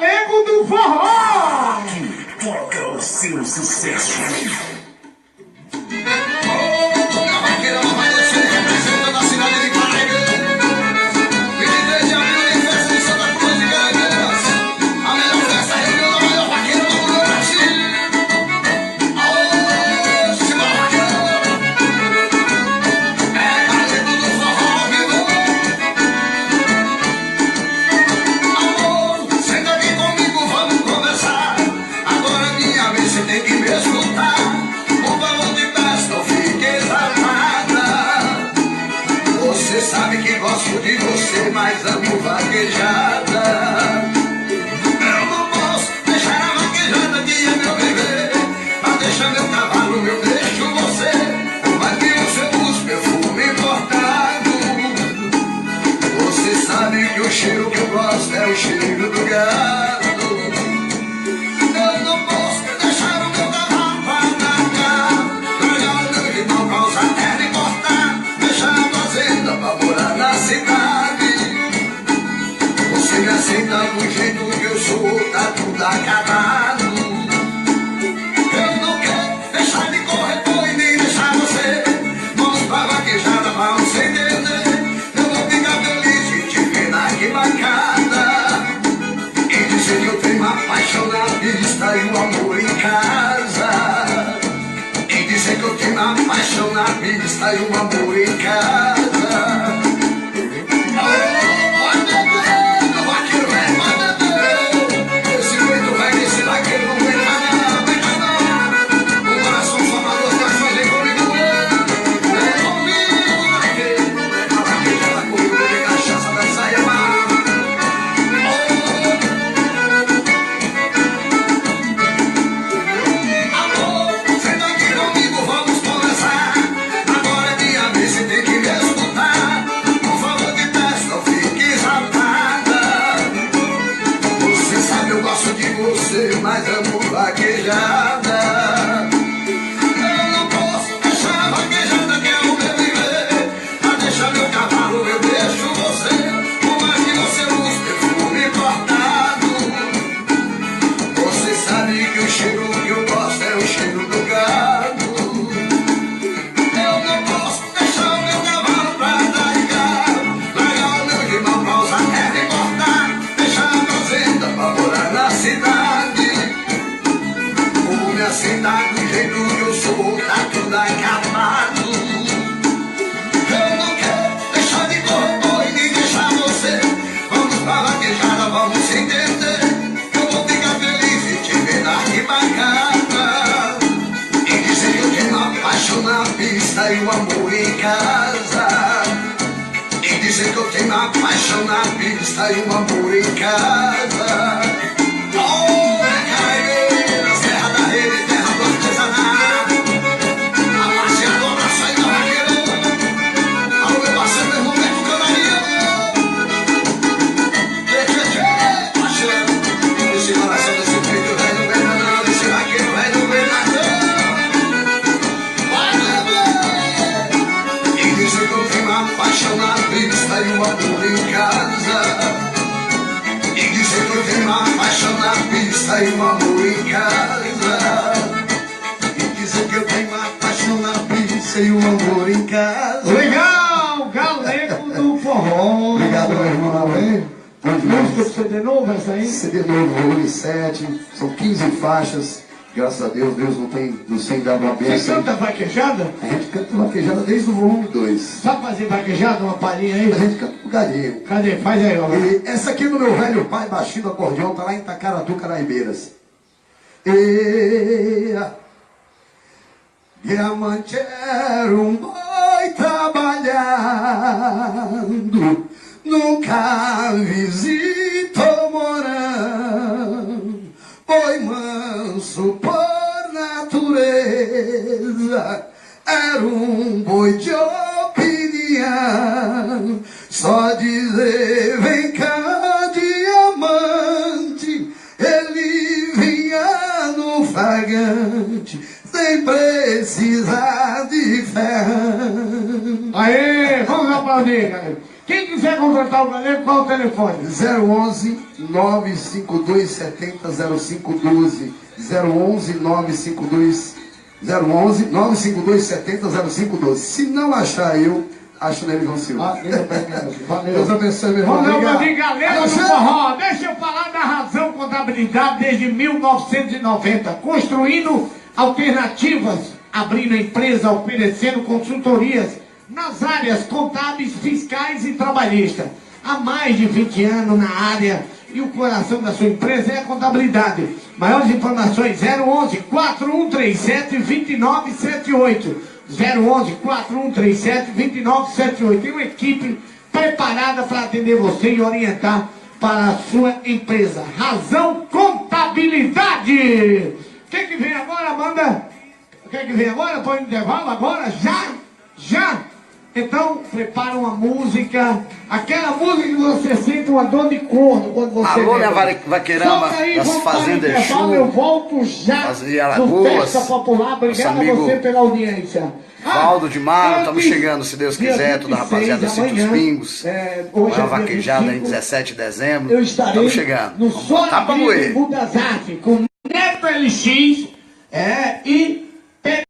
galego do forró! Toca o seu sucesso. Mas amo vaquejada. Eu não posso deixar a vaquejada que é meu bebê. Pra deixar meu cavalo, eu deixo você. Mas que o seu uso perfume importado. Você sabe que o cheiro que eu gosto é o cheiro do gado. Eu não posso deixar o meu cavalo pra largar. Largar o meu irmão pra usar terra e cortar. Deixar a fazenda pra morar na cidade. Você me aceita do jeito que eu sou, tá tudo acabado. Eu não quero deixar de correr, e nem deixar você. Vamos pra vaquejada pra você entender. Eu vou ficar feliz de te ver na arquibancada. E dizer que eu tenho uma paixão na pista e o amor em casa. E dizer que eu tenho uma paixão na pista e o amor em casa. Mas amo vaquejada. Eu não posso deixar a vaquejada que é o meu viver. Pra deixar meu cavalo eu deixo você. Por mais que você use perfume importado. Você sabe que o cheiro que eu gosto é o cheiro do gado. Eu não posso deixar o meu cavalo pra largar. Largar o meu irmão pra usar terra e cortar. Deixar a fazenda pra morar na cidade. Me aceitar do jeito que eu sou, tá tudo acabado. Eu não quero deixar de correr, nem deixar você. Vamos pra vaquejada, vamos se entender. Eu vou ficar feliz de te ver na arquibancada. E dizer que eu tenho uma paixão na pista e o amor em casa. E dizer que eu tenho uma paixão na pista e o amor em casa. Oh, paixão na pista e o amor em casa. E dizer que eu tenho uma paixão na pista e o amor em casa. E dizer que eu tenho uma paixão na pista e o amor em casa. Legal, galego do forró. Obrigado, meu irmão. Música do CD novo, essa aí? CD novo, volume 7, são 15 faixas. Graças a Deus, Deus não tem dado uma bênção. Você canta vaquejada? A gente canta vaquejada desde o volume 2. Sabe fazer vaquejada, uma palhinha aí? A gente canta pro galinho. Cadê? Faz aí, ó. E essa aqui é do meu velho pai, baixinho do acordeão, tá lá em Itacaratu, Caraibeiras. Diamante era um boi trabalhando, nunca visitou morando. Boi manso por natureza, era um boi de opinião. Só dizer vem cá diamante, ele vinha no fragante, sem precisar de ferro. Aê, vamos aplaudir, galera. Quem quiser contratar o Galego, qual é o telefone? 011 952 70 0512. 011 952 011 952 70 0512. Se não achar eu, acho nele João Silva. Valeu. Deus abençoe, meu irmão. Valeu, meu amigo Obrigado. Galego do Forró. Deixa eu falar da Razão Contabilidade desde 1990, construindo alternativas, abrindo empresa, oferecendo consultorias nas áreas contábeis, fiscais e trabalhistas. Há mais de 20 anos na área e o coração da sua empresa é a contabilidade. Maiores informações 011 4137 2978. 011 4137 2978. Tem uma equipe preparada para atender você e orientar para a sua empresa. Razão Contabilidade. O que vem agora, Amanda? O que vem agora? Põe o intervalo agora? Já? Então, prepara uma música, aquela música que você sente uma dor de corno quando você... Alô, minha lembra. vaqueirama Solta aí, das vamos para o fazendas intervalo, Exu, eu volto já Fazenda no Alagoas, Festa Popular. Obrigado a amigo você pela audiência. Valdo de Maro, estamos antes, chegando, se Deus dia quiser, toda a 26, rapaziada do Sítio dos amanhã, Pingos. hoje Uma é dia vaquejada em 25, 17 de dezembro. eu estarei Estamos chegando. no Vamos botar pra Sora moer. Vivo das Artes com Neto LX e